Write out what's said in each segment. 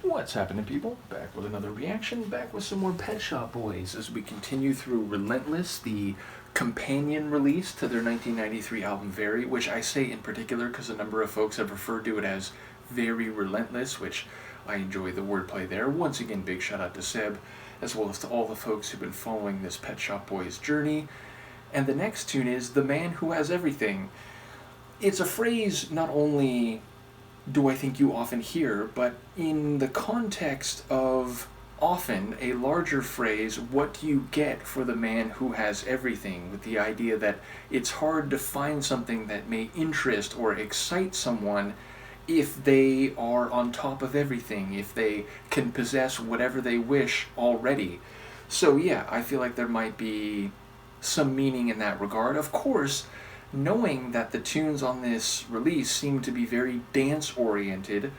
What's happening, people? Back with another reaction, back with some more Pet Shop Boys as we continue through Relentless, the companion release to their 1993 album Very, which I say in particular because a number of folks have referred to it as Very Relentless, which I enjoy the wordplay there. Once again, big shout out to Seb, as well as to all the folks who've been following this Pet Shop Boys journey. And the next tune is The Man Who Has Everything. It's a phrase not only do I think you often hear, but in the context of often a larger phrase, what do you get for the man who has everything, with the idea that it's hard to find something that may interest or excite someone if they are on top of everything, if they can possess whatever they wish already. So yeah, I feel like there might be some meaning in that regard. Of course, knowing that the tunes on this release seem to be very dance-oriented,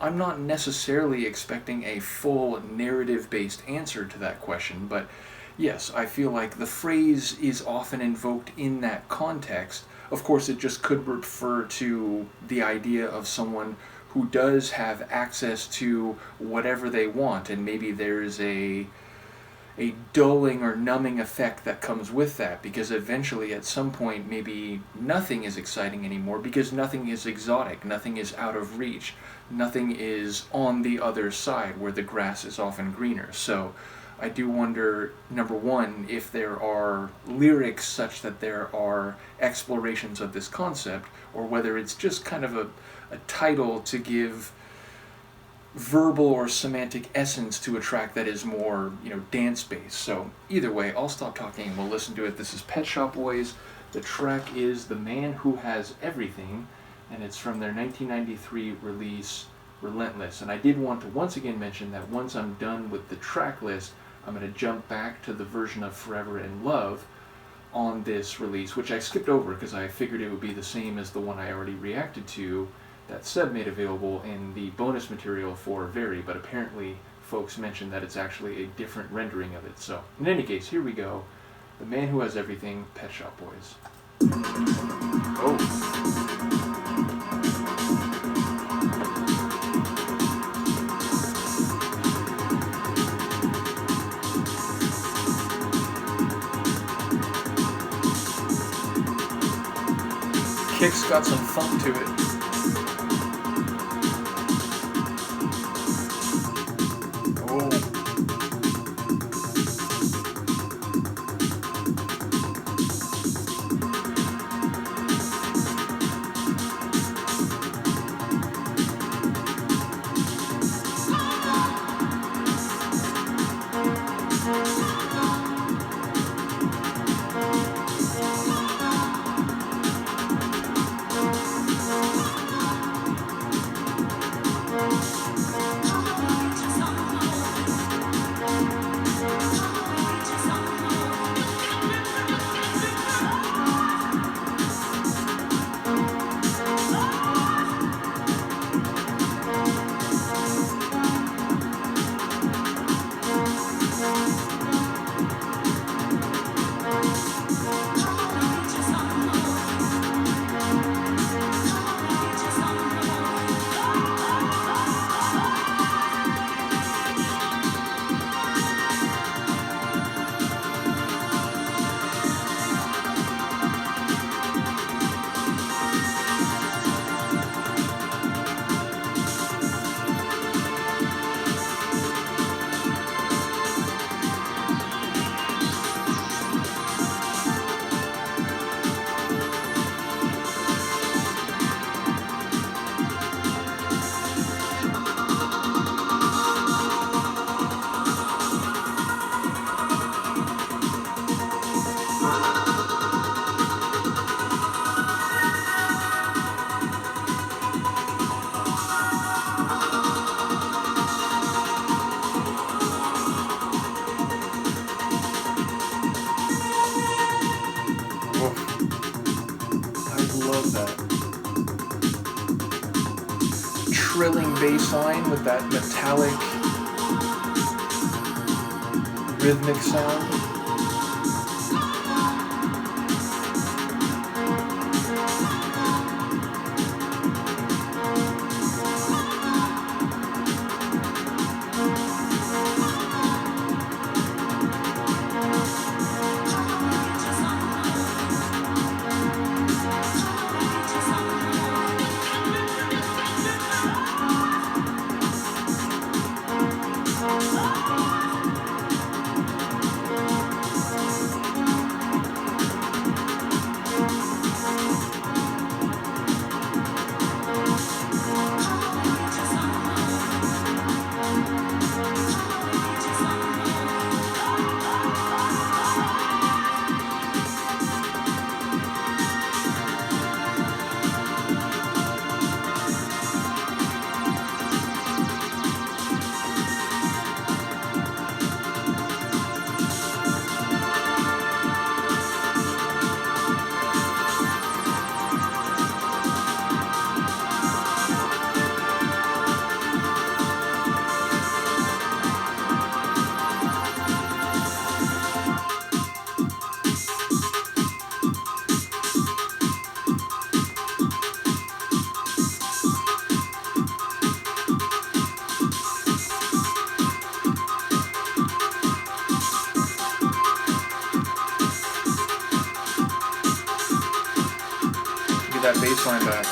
I'm not necessarily expecting a full narrative-based answer to that question, but yes, I feel like the phrase is often invoked in that context. Of course, it just could refer to the idea of someone who does have access to whatever they want, and maybe there's a dulling or numbing effect that comes with that, because eventually at some point maybe nothing is exciting anymore because nothing is exotic, nothing is out of reach, nothing is on the other side where the grass is often greener. So I do wonder, number one, if there are lyrics such that there are explorations of this concept, or whether it's just kind of a title to give verbal or semantic essence to a track that is more, dance-based. So either way, I'll stop talking and we'll listen to it. This is Pet Shop Boys. The track is The Man Who Has Everything, and it's from their 1993 release, Relentless. And I did want to once again mention that once I'm done with the track list, I'm going to jump back to the version of Forever in Love on this release, which I skipped over because I figured it would be the same as the one I already reacted to that Seb made available in the bonus material for Very, but apparently folks mentioned that it's actually a different rendering of it. So, in any case, here we go. The Man Who Has Everything, Pet Shop Boys. Oh. Kick's got some funk to it. Trilling bass line with that metallic rhythmic sound. that bass line back.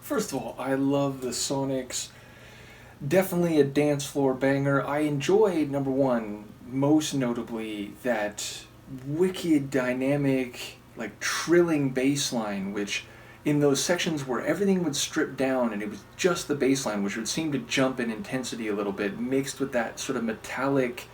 First of all, I love the Sonics. Definitely a dance floor banger. I enjoy, number one, most notably, that wicked, dynamic, like trilling bass line, which in those sections where everything would strip down and it was just the bass line, which would seem to jump in intensity a little bit, mixed with that sort of metallic,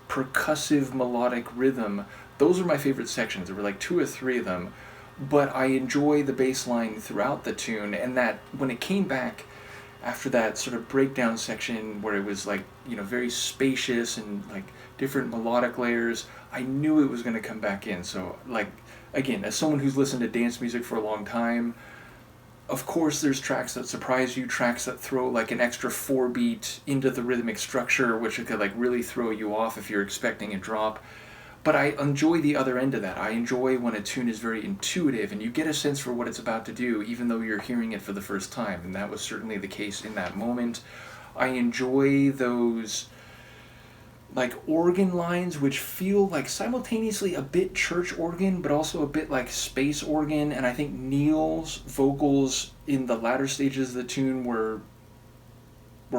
percussive, melodic rhythm. Those are my favorite sections. There were like 2 or 3 of them. But I enjoy the bass line throughout the tune, and that when it came back after that sort of breakdown section where it was like, very spacious and like different melodic layers, I knew it was going to come back in. So like, again, as someone who's listened to dance music for a long time, of course there's tracks that surprise you, tracks that throw like an extra 4 beat into the rhythmic structure, which could like really throw you off if you're expecting a drop. But I enjoy the other end of that. I enjoy when a tune is very intuitive and you get a sense for what it's about to do even though you're hearing it for the first time, and that was certainly the case in that moment. I enjoy those like organ lines which feel like simultaneously a bit church organ but also a bit like space organ, and I think Neil's vocals in the latter stages of the tune were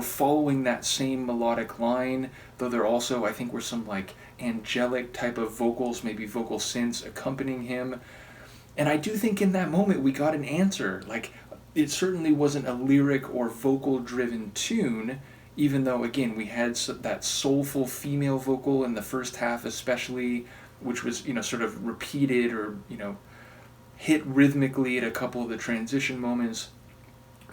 following that same melodic line, though there also, I think, were some like angelic type of vocals, maybe vocal synths accompanying him. And I do think in that moment we got an answer. Like, it certainly wasn't a lyric or vocal driven tune, even though, again, we had that soulful female vocal in the first half especially, which was, sort of repeated or, hit rhythmically at a couple of the transition moments.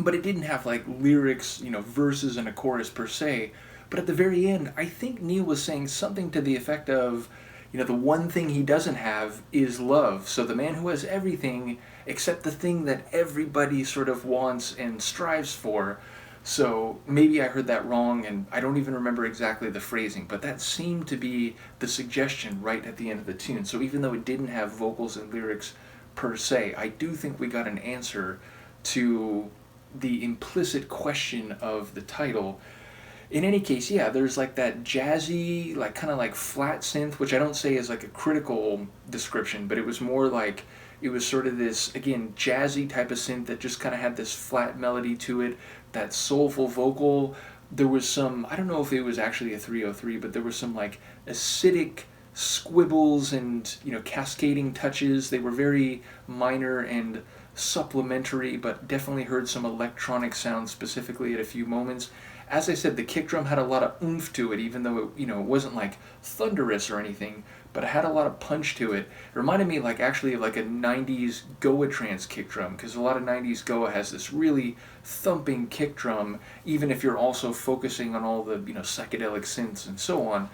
But it didn't have like lyrics, verses and a chorus per se. But at the very end, I think Neil was saying something to the effect of, the one thing he doesn't have is love. So the man who has everything except the thing that everybody sort of wants and strives for. So maybe I heard that wrong, and I don't even remember exactly the phrasing, but that seemed to be the suggestion right at the end of the tune. So even though it didn't have vocals and lyrics per se, I do think we got an answer to the implicit question of the title. In any case, yeah, there's like that jazzy, like kind of like flat synth, which I don't say is like a critical description, but it was more like, it was sort of this, again, jazzy type of synth that just kind of had this flat melody to it, that soulful vocal. There was some, I don't know if it was actually a 303, but there was some like acidic squibbles and, cascading touches. They were very minor and supplementary, but definitely heard some electronic sounds specifically at a few moments. as I said, the kick drum had a lot of oomph to it, even though it wasn't like thunderous or anything, but it had a lot of punch to it. It reminded me like actually like a 90s Goa trance kick drum, because a lot of 90s Goa has this really thumping kick drum, even if you're also focusing on all the psychedelic synths and so on.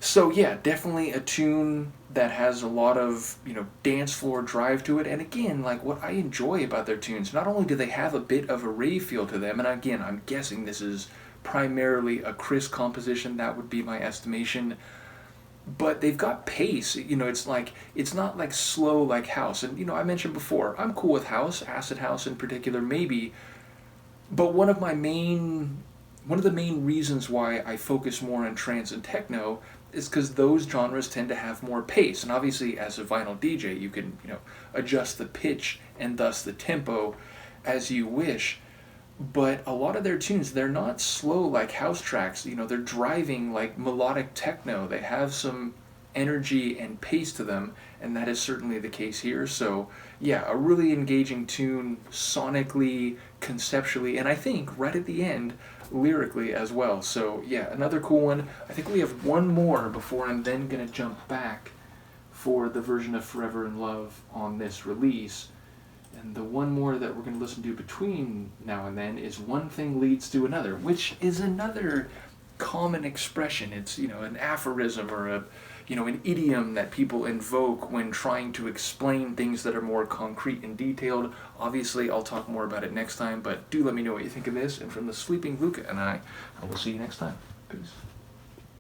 So yeah, definitely a tune that has a lot of dance floor drive to it. And again, like what I enjoy about their tunes, not only do they have a bit of a rave feel to them, and again, I'm guessing this is primarily a Chris composition, that would be my estimation, but they've got pace. It's not like slow like house. And I mentioned before, I'm cool with house, acid house in particular, maybe. But one of the main reasons why I focus more on trance and techno is because those genres tend to have more pace. And obviously, as a vinyl DJ, you can adjust the pitch and thus the tempo as you wish. But a lot of their tunes, they're not slow like house tracks. They're driving like melodic techno. They have some energy and pace to them, and that is certainly the case here. So yeah, a really engaging tune sonically, conceptually, and I think right at the end, lyrically as well. So yeah, another cool one. I think we have one more before I'm then going to jump back for the version of Forever in Love on this release. And the one more that we're going to listen to between now and then is One Thing Leads to Another, which is another common expression. It's, an aphorism or an idiom that people invoke when trying to explain things that are more concrete and detailed. Obviously, I'll talk more about it next time, but do let me know what you think of this. And from the Sleeping Luca and I will see you next time. Peace.